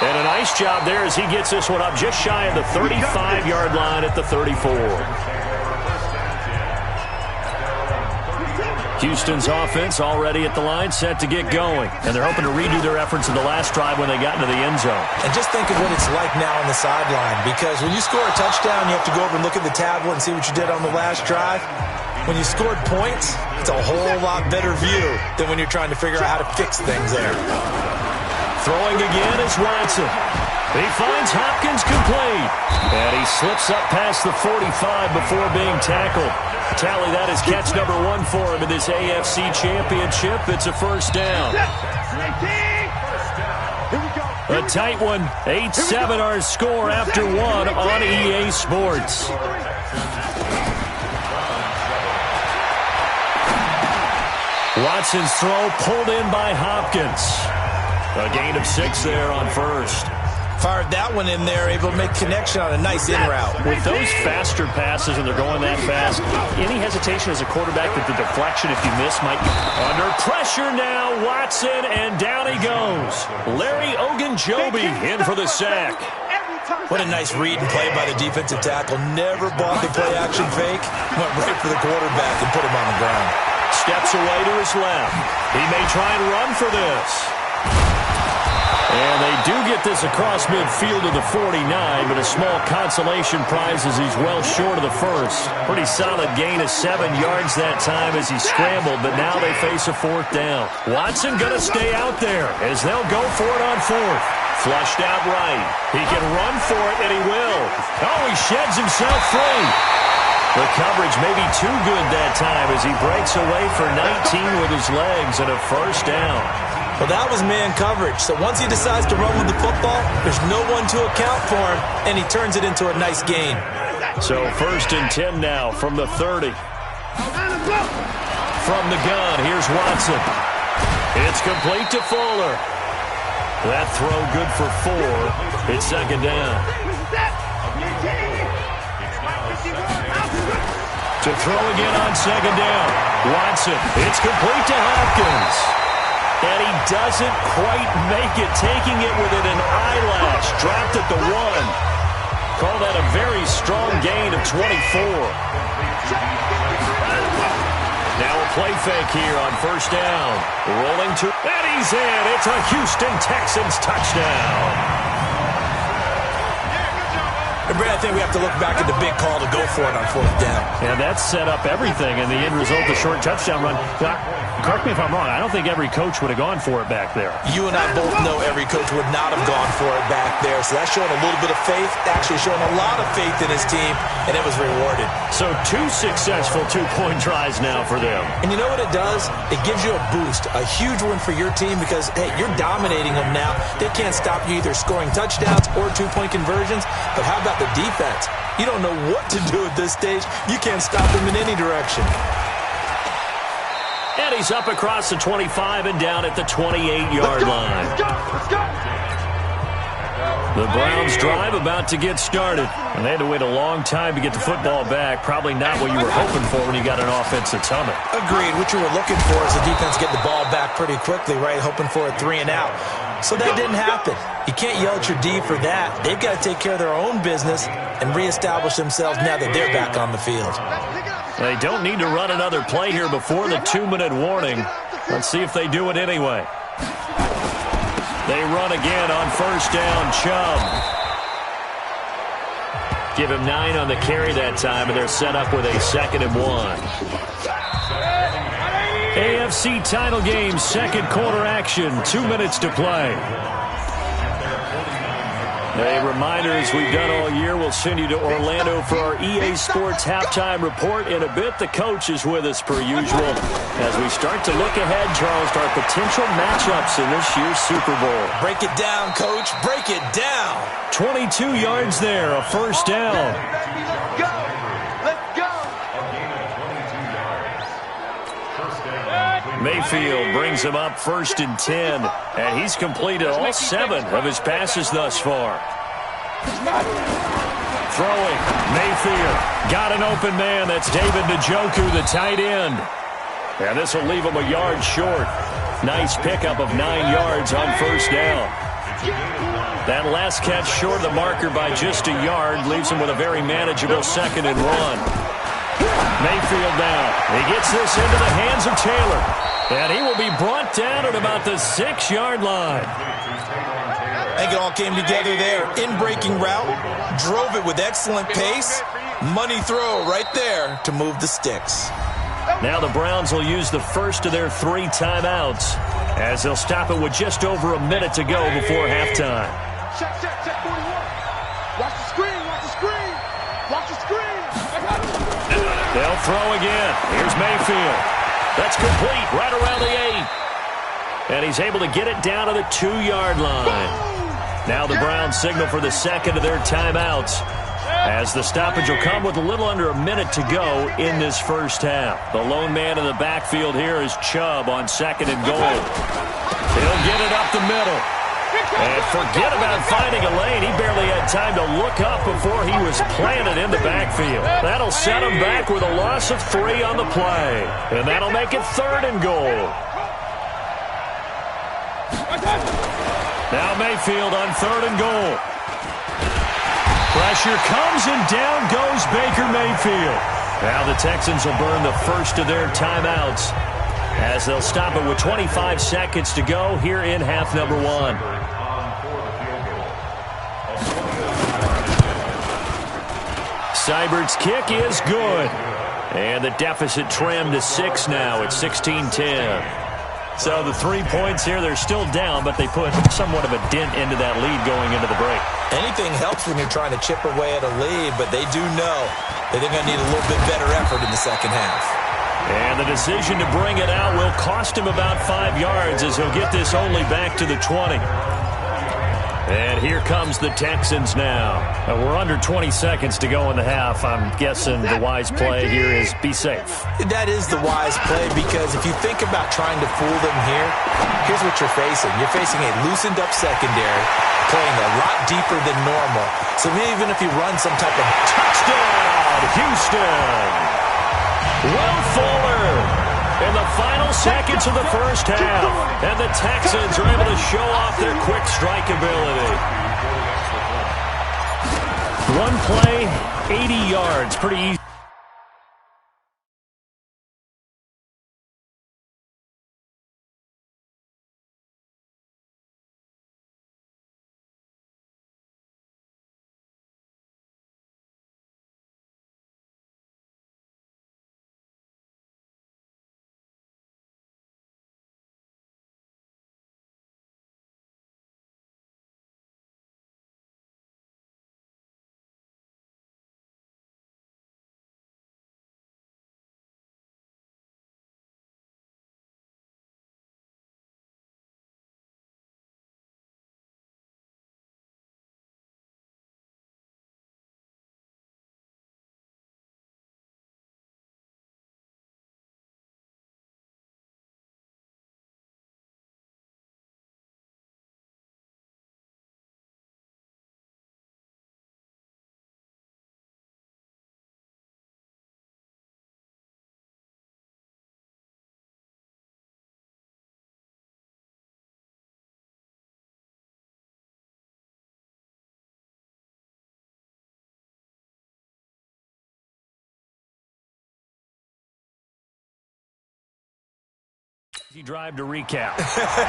And a nice job there as he gets this one up just shy of the 35-yard line at the 34. Houston's offense already at the line, set to get going. And they're hoping to redo their efforts in the last drive when they got into the end zone. And just think of what it's like now on the sideline, because when you score a touchdown, you have to go over and look at the tablet and see what you did on the last drive. When you scored points, it's a whole lot better view than when you're trying to figure out how to fix things there. Throwing again is Watson. He finds Hopkins complete. And he slips up past the 45 before being tackled. Tally, that is catch number 1 for him in this AFC Championship. It's a first down. A tight one. 8-7 our score after 1 on EA Sports. Watson's throw pulled in by Hopkins. A gain of 6 there on first. Fired that one in there, able to make connection on a nice in route. With those faster passes and they're going that fast, any hesitation as a quarterback that the deflection, if you miss, might be under pressure now. Watson, and down he goes. Larry Ogunjobi in for the sack. What a nice read and play by the defensive tackle. Never bought the play-action fake. Went right for the quarterback and put him on the ground. Steps away to his left. He may try and run for this. And they do get this across midfield to the 49, but a small consolation prize as he's well short of the first. Pretty solid gain of 7 yards that time as he scrambled, but now they face a 4th down. Watson going to stay out there as they'll go for it on 4th. Flushed out right. He can run for it, and he will. Oh, he sheds himself free. The coverage may be too good that time as he breaks away for 19 with his legs and a first down. Well, that was man coverage. So once he decides to run with the football, there's no one to account for him, and he turns it into a nice gain. So 1st and 10 now from the 30. From the gun, here's Watson. It's complete to Fuller. That throw good for 4. It's 2nd down. To throw again on 2nd down. Watson, it's complete to Hopkins. And he doesn't quite make it, taking it within an eyelash. Dropped at the 1. Call that a very strong gain of 24. Now a play fake here on 1st down. Rolling to, and he's in. It's a Houston Texans touchdown. And Brad, I think we have to look back at the big call to go for it on 4th down. And that set up everything in the end result, the short touchdown run. Correct me if I'm wrong. I don't think every coach would have gone for it back there. You and I both know every coach would not have gone for it back there. So that's showing a little bit of faith, actually showing a lot of faith in his team, and it was rewarded. So 2 successful 2-point tries now for them. And you know what it does? It gives you a boost, a huge win for your team because, hey, you're dominating them now. They can't stop you either scoring touchdowns or 2-point conversions. But how about the defense? You don't know what to do at this stage. You can't stop them in any direction. And he's up across the 25 and down at the 28-yard line. Let's go! Let's go! The Browns drive about to get started. And they had to wait a long time to get the football back. Probably not what you were hoping for when you got an offense that's humming. Agreed. What you were looking for is the defense get the ball back pretty quickly, right? Hoping for a 3-and-out. So that didn't happen. You can't yell at your D for that. They've got to take care of their own business and reestablish themselves now that they're back on the field. They don't need to run another play here before the 2-minute warning. Let's see if they do it anyway. They run again on first down. Chubb. Give him 9 on the carry that time, and they're set up with a 2nd and 1. AFC title game, second quarter action. 2 minutes to play. A reminder, as we've done all year, we'll send you to Orlando for our EA Sports halftime report. In a bit, the coach is with us per usual as we start to look ahead, Charles, to our potential matchups in this year's Super Bowl. Break it down, Coach. Break it down. 22 yards there, a first down. Let's go. Let's go. Mayfield brings him up 1st and 10, and he's completed all 7 of his passes thus far. Throwing, Mayfield got an open man. That's David Njoku, the tight end. And this will leave him a yard short. Nice pickup of 9 yards on first down. That last catch short of the marker by just a yard leaves him with a very manageable 2nd and 1. Mayfield now. He gets this into the hands of Taylor. And he will be brought down at about the 6-yard line. I think it all came together there. In-breaking route. Drove it with excellent pace. Money throw right there to move the sticks. Now the Browns will use the first of their 3 timeouts as they'll stop it with just over a minute to go before halftime. Check 41. Watch the screen, watch the screen. Watch the screen. They'll throw again. Here's Mayfield. That's complete right around the 8. And he's able to get it down to the 2-yard line. Now the Browns signal for the second of their timeouts as the stoppage will come with a little under a minute to go in this first half. The lone man in the backfield here is Chubb on 2nd and goal. He'll get it up the middle. And forget about finding a lane. He barely had time to look up before he was planted in the backfield. That'll set him back with a loss of 3 on the play. And that'll make it 3rd and goal. Now Mayfield on 3rd and goal. Pressure comes and down goes Baker Mayfield. Now the Texans will burn the first of their timeouts as they'll stop it with 25 seconds to go here in half number 1. Seibert's kick is good. And the deficit trimmed to 6 now. It's 16-10. So the 3 points here, they're still down, but they put somewhat of a dent into that lead going into the break. Anything helps when you're trying to chip away at a lead, but they do know that they're going to need a little bit better effort in the second half. And the decision to bring it out will cost him about 5 yards as he'll get this only back to the 20. And here comes the Texans now. We're under 20 seconds to go in the half. I'm guessing the wise play here is be safe. That is the wise play because if you think about trying to fool them here, here's what you're facing. You're facing a loosened up secondary, playing a lot deeper than normal. So even if you run some type of touchdown, Houston. Will Fuller in the final seconds of the first half. And the Texans are able to show off their quick strike ability. One play, 80 yards. Pretty easy. Easy drive to recap.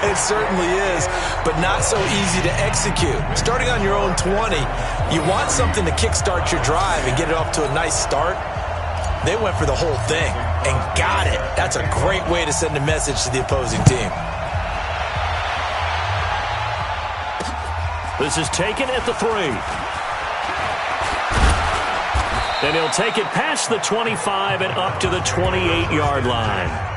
It certainly is, but not so easy to execute. Starting on your own 20, you want something to kickstart your drive and get it off to a nice start. They went for the whole thing and got it. That's a great way to send a message to the opposing team. This is taken at the 3. And he'll take it past the 25 and up to the 28-yard line.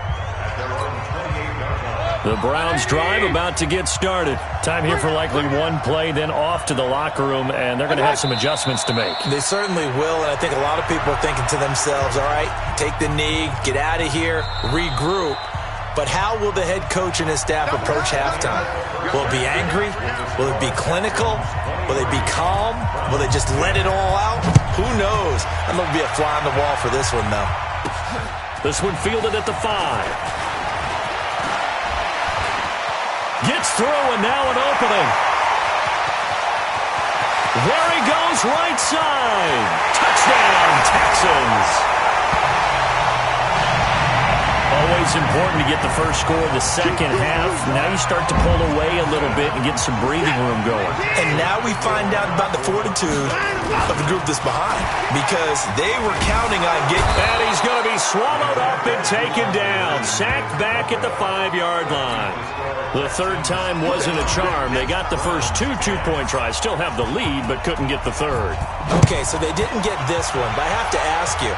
The Browns drive about to get started. Time here for likely one play, then off to the locker room, and they're going to have some adjustments to make. They certainly will, and I think a lot of people are thinking to themselves, all right, take the knee, get out of here, regroup. But how will the head coach and his staff approach halftime? Will it be angry? Will it be clinical? Will they be calm? Will they just let it all out? Who knows? I'm going to be a fly on the wall for this one, though. This one fielded at the 5. Gets through, and now an opening. There he goes, right side. Touchdown, Texans. Always important to get the first score of the second half. Now you start to pull away a little bit and get some breathing room going. And now we find out about the fortitude of the group that's behind, because they were counting on getting... And he's going to be swallowed up and taken down. Sacked back at the 5-yard line. The third time wasn't a charm. They got the first 2 two-point tries. Still have the lead, but couldn't get the third. Okay, so they didn't get this one, but I have to ask you,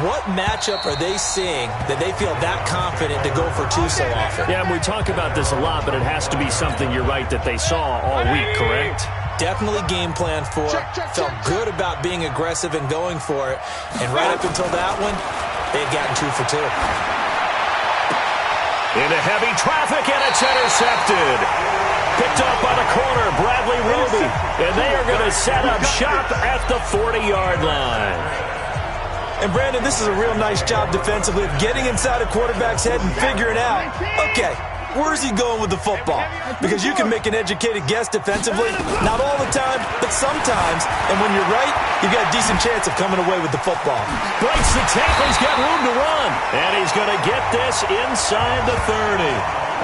what matchup are they seeing that they feel that confident to go for 2 so often? Yeah, and we talk about this a lot, but it has to be something, you're right, that they saw all week, correct? Definitely game plan for it. Felt good about being aggressive and going for it. And right up until that one, they had gotten 2 for 2. Into heavy traffic, and it's intercepted. Picked up by the corner, Bradley Roby. And they are going to set up shop at the 40-yard line. And, Brandon, this is a real nice job defensively of getting inside a quarterback's head and figuring out, okay, where's he going with the football? Because you can make an educated guess defensively, not all the time, but sometimes. And when you're right, you've got a decent chance of coming away with the football. Breaks the tackle, he's got room to run. And he's going to get this inside the 30.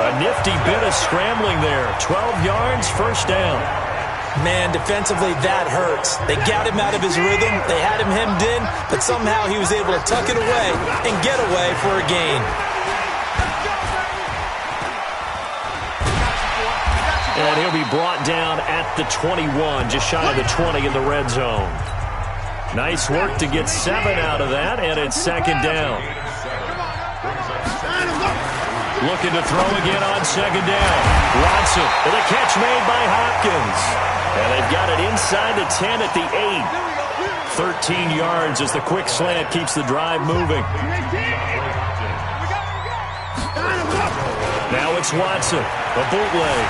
A nifty bit of scrambling there. 12 yards, first down. Man, defensively, that hurts. They got him out of his rhythm. They had him hemmed in, but somehow he was able to tuck it away and get away for a gain. And he'll be brought down at the 21, just shy of the 20 in the red zone. Nice work to get 7 out of that, and it's second down. Looking to throw again on second down. Watson with a catch made by Hopkins. And they've got it inside the 10 at the 8. 13 yards as the quick slant keeps the drive moving. Now it's Watson, a bootleg.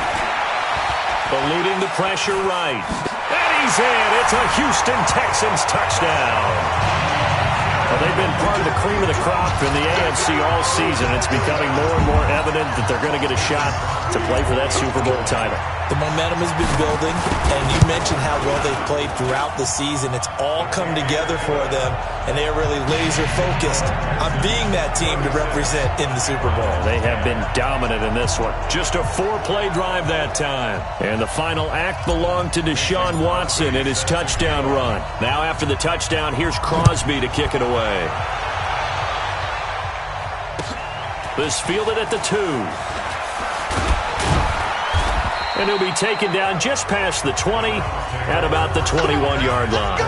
Eluding the pressure right. And he's in. It's a Houston Texans touchdown. Well, they've been part of the cream of the crop in the AFC all season. It's becoming more and more evident that they're going to get a shot to play for that Super Bowl title. The momentum has been building, and you mentioned how well they've played throughout the season. It's all come together for them, and they are really laser-focused on being that team to represent in the Super Bowl. They have been dominant in this one. Just a 4-play drive that time. And the final act belonged to Deshaun Watson in his touchdown run. Now after the touchdown, here's Crosby to kick it away. This fielded at the 2. And he'll be taken down just past the 20 at about the 21-yard line.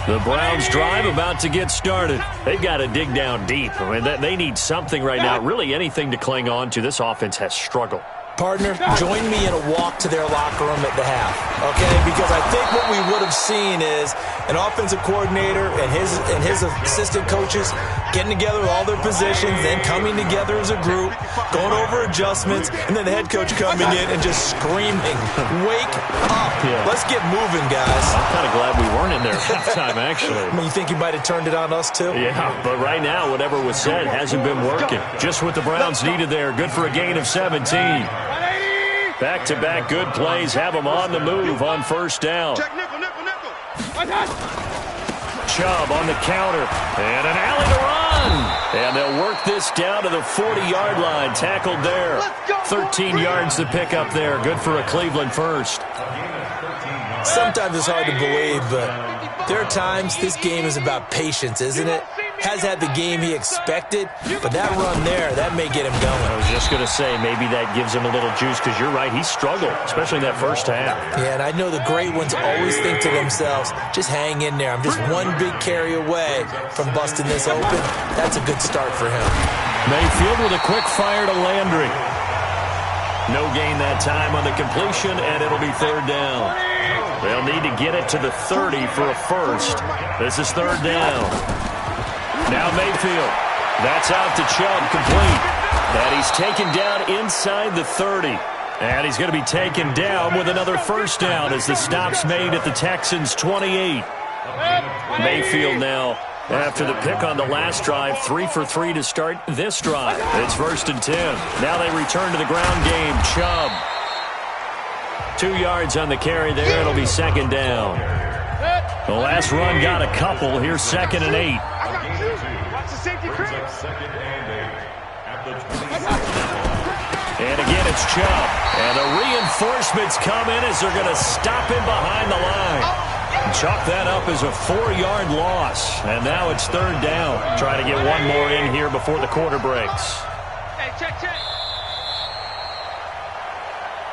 The Browns drive about to get started. They've got to dig down deep. I mean, they need something right now, really anything to cling on to. This offense has struggled. Partner, join me in a walk to their locker room at the half, okay? Because I think what we would have seen is an offensive coordinator and his assistant coaches getting together all their positions, then coming together as a group, going over adjustments, and then the head coach coming in and just screaming, wake up. Yeah. Let's get moving, guys. I'm kind of glad we weren't in there at halftime, actually. I mean, you think you might have turned it on us, too? Yeah, but right now, whatever was said hasn't been working. Just what the Browns needed there. Good for a gain of 17. Back-to-back good plays have them on the move on first down. Check nickel. Chubb on the counter. And an alley to run. And they'll work this down to the 40-yard line. Tackled there. 13 yards to pick up there. Good for a Cleveland first. Sometimes it's hard to believe, but there are times this game is about patience, isn't it? Has had the game he expected, but that run there, that may get him going. I was just going to say, maybe that gives him a little juice, because you're right, he struggled, especially in that first half. Yeah, and I know the great ones always think to themselves, just hang in there. I'm just one big carry away from busting this open. That's a good start for him. Mayfield with a quick fire to Landry. No gain that time on the completion, and it'll be third down. They'll need to get it to the 30 for a first. This is third down. Now Mayfield. That's out to Chubb, complete. And he's taken down inside the 30. And he's going to be taken down with another first down as the stop's made at the Texans' 28. Mayfield now, after the pick on the last drive, 3 for 3 to start this drive. It's 1st and 10. Now they return to the ground game. Chubb. 2 yards on the carry there. It'll be second down. The last run got a couple. Here's 2nd and 8. And again, it's Chubb. And the reinforcements come in as they're going to stop him behind the line. Chalk that up as a 4-yard loss. And now it's third down. Try to get one more in here before the quarter breaks.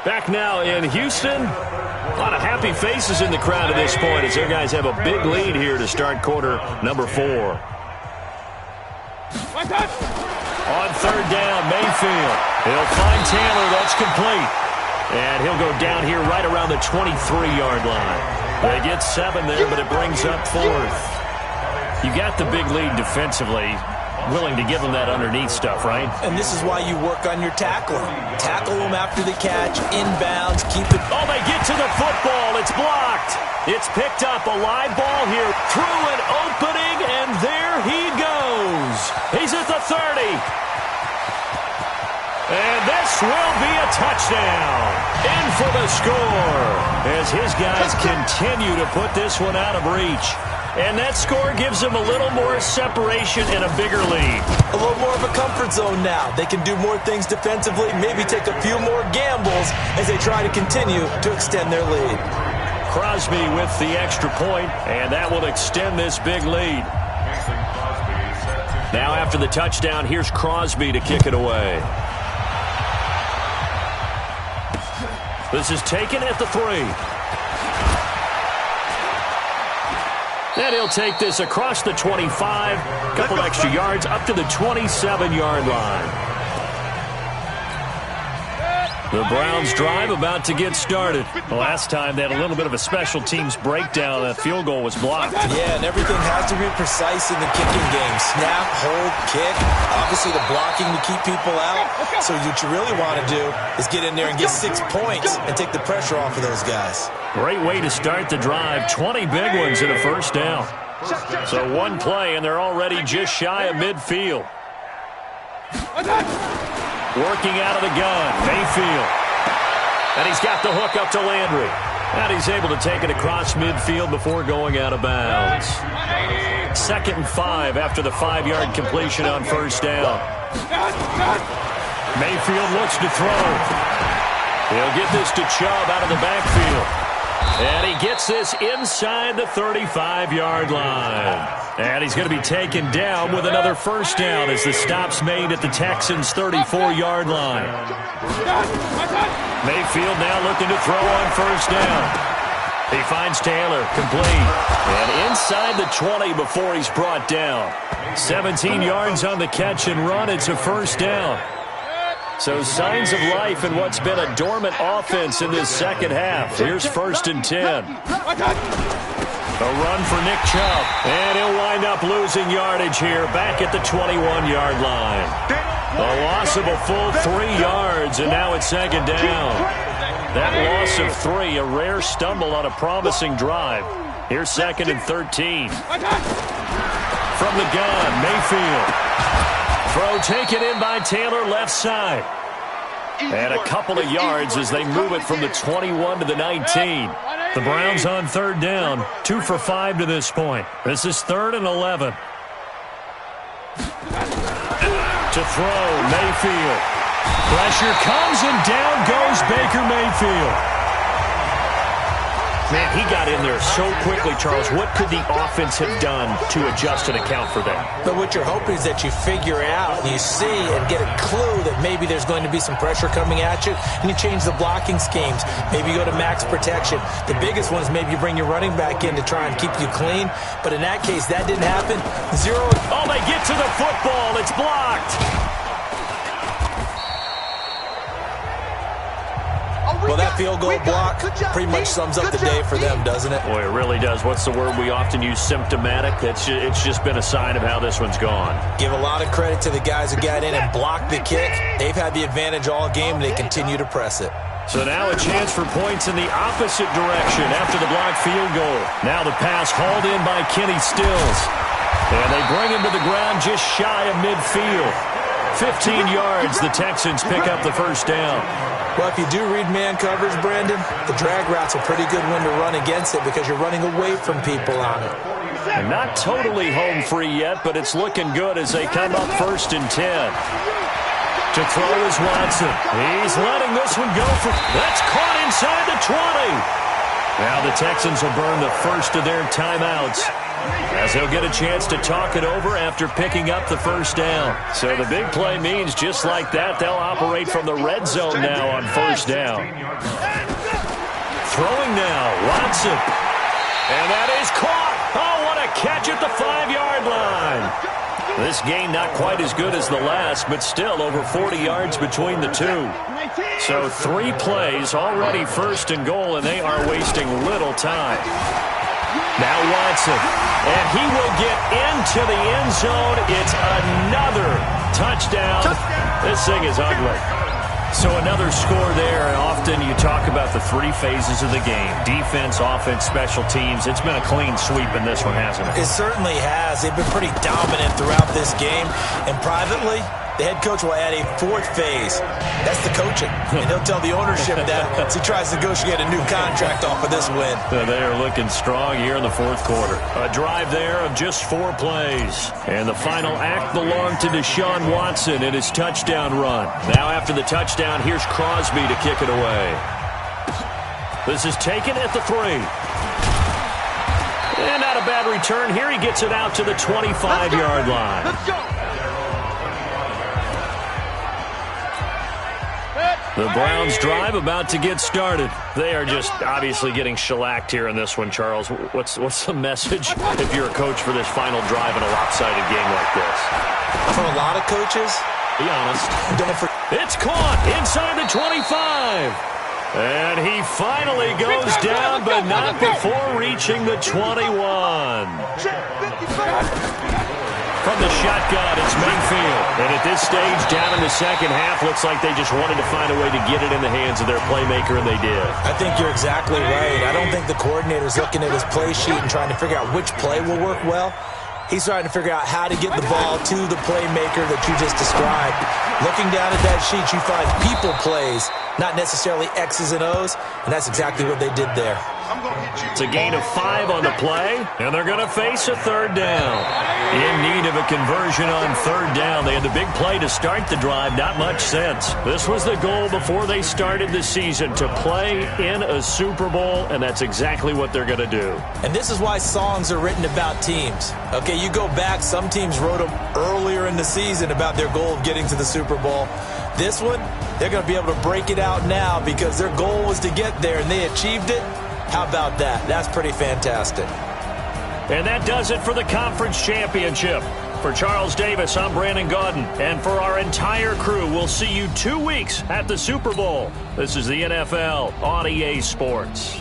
Back now in Houston. A lot of happy faces in the crowd at this point as their guys have a big lead here to start quarter number 4. On third down, Mayfield. He'll find Taylor. That's complete. And he'll go down here right around the 23-yard line. They get 7 there, but it brings up 4th. You got the big lead defensively. Willing to give them that underneath stuff, right? And this is why you work on your tackling. Tackle them after the catch, inbounds, keep it. Oh, they get to the football. It's blocked. It's picked up. A live ball here. Through an opening, and there he goes. He's at the 30. And this will be a touchdown. In for the score as his guys continue to put this one out of reach. And that score gives them a little more separation and a bigger lead. A little more of a comfort zone now. They can do more things defensively, maybe take a few more gambles as they try to continue to extend their lead. Crosby with the extra point, and that will extend this big lead. Now after the touchdown, here's Crosby to kick it away. This is taken at the 3. And he'll take this across the 25. Couple extra yards up to the 27-yard line. The Browns drive about to get started. The last time they had a little bit of a special teams breakdown. That field goal was blocked. Yeah, and everything has to be precise in the kicking game. Snap, hold, kick. Obviously the blocking to keep people out. So what you really want to do is get in there and get 6 points and take the pressure off of those guys. Great way to start the drive. 20 big ones in a first down. So one play, and they're already just shy of midfield. Working out of the gun, Mayfield. And he's got the hook up to Landry. And he's able to take it across midfield before going out of bounds. 2nd and 5 after the 5-yard completion on first down. Mayfield looks to throw. He'll get this to Chubb out of the backfield. And he gets this inside the 35-yard line. And he's going to be taken down with another first down as the stop's made at the Texans' 34-yard line. Mayfield now looking to throw on first down. He finds Taylor, complete. And inside the 20 before he's brought down. 17 yards on the catch and run. It's a first down. So signs of life in what's been a dormant offense in this second half. Here's 1st and 10. A run for Nick Chubb. And he'll wind up losing yardage here back at the 21-yard line. A loss of a full 3 yards, and now it's second down. That loss of 3, a rare stumble on a promising drive. Here's 2nd and 13. From the gun, Mayfield. Throw taken in by Taylor, left side. And a couple of yards as they move it from the 21 to the 19. The Browns on third down, 2 for 5 to this point. This is 3rd and 11. To throw, Mayfield. Pressure comes, and down goes Baker Mayfield. Man, he got in there so quickly, Charles. What could the offense have done to adjust and account for that? But what you're hoping is that you figure out, you see, and get a clue that maybe there's going to be some pressure coming at you, and you change the blocking schemes. Maybe you go to max protection. The biggest one is maybe you bring your running back in to try and keep you clean. But in that case, that didn't happen. Oh, they get to the football. It's blocked. Well, that field goal block pretty much sums up the day for them, doesn't it? Boy, it really does. What's the word we often use? Symptomatic. It's just been a sign of how this one's gone. Give a lot of credit to the guys who got in and blocked the kick. They've had the advantage all game, and they continue to press it. So now a chance for points in the opposite direction after the blocked field goal. Now the pass hauled in by Kenny Stills. And they bring him to the ground just shy of midfield. 15 yards, the Texans pick up the first down. Well, if you do read man coverage, Brandon, the drag route's a pretty good one to run against it because you're running away from people on it. And not totally home free yet, but it's looking good as they come up 1st and 10. To throw is Watson. He's letting this one go for... That's caught inside the 20. Now the Texans will burn the first of their timeouts, as they'll get a chance to talk it over after picking up the first down. So the big play means just like that, they'll operate from the red zone now on first down. Throwing now, Watson. And that is caught. Oh, what a catch at the 5-yard line. This game not quite as good as the last, but still over 40 yards between the two. So 3 plays, already 1st and goal, and they are wasting little time. Now Watson, and he will get into the end zone. It's another touchdown. This thing is ugly. So another score there, and often you talk about the 3 phases of the game. Defense, offense, special teams. It's been a clean sweep in this one, hasn't it? It certainly has. They've been pretty dominant throughout this game. And privately, the head coach will add a 4th phase. That's the coaching. And he'll tell the ownership that as he tries to negotiate a new contract off of this win. They are looking strong here in the 4th quarter. A drive there of just 4 plays. And the final act belonged to Deshaun Watson in his touchdown run. Now after the touchdown, here's Crosby to kick it away. This is taken at the 3. And not a bad return here. He gets it out to the 25-yard line. Let's go. The Browns drive about to get started. They are just obviously getting shellacked here in this one, Charles. What's the message if you're a coach for this final drive in a lopsided game like this? For a lot of coaches, be honest. don't forget. It's caught inside the 25. And he finally goes down, but not before reaching the 21. From the shotgun, it's Mayfield. And at this stage, down in the second half, looks like they just wanted to find a way to get it in the hands of their playmaker, and they did. I think you're exactly right. I don't think the coordinator's looking at his play sheet and trying to figure out which play will work well. He's trying to figure out how to get the ball to the playmaker that you just described. Looking down at that sheet, you find people plays, not necessarily X's and O's, and that's exactly what they did there. It's a gain of 5 on the play, and they're going to face a 3rd down. In need of a conversion on 3rd down. They had the big play to start the drive, not much sense. This was the goal before they started the season, to play in a Super Bowl, and that's exactly what they're going to do. And this is why songs are written about teams. Okay, you go back, some teams wrote them earlier in the season about their goal of getting to the Super Bowl. This one, they're going to be able to break it out now because their goal was to get there, and they achieved it. How about that? That's pretty fantastic. And that does it for the conference championship. For Charles Davis, I'm Brandon Gaudin. And for our entire crew, we'll see you 2 weeks at the Super Bowl. This is the NFL on EA Sports.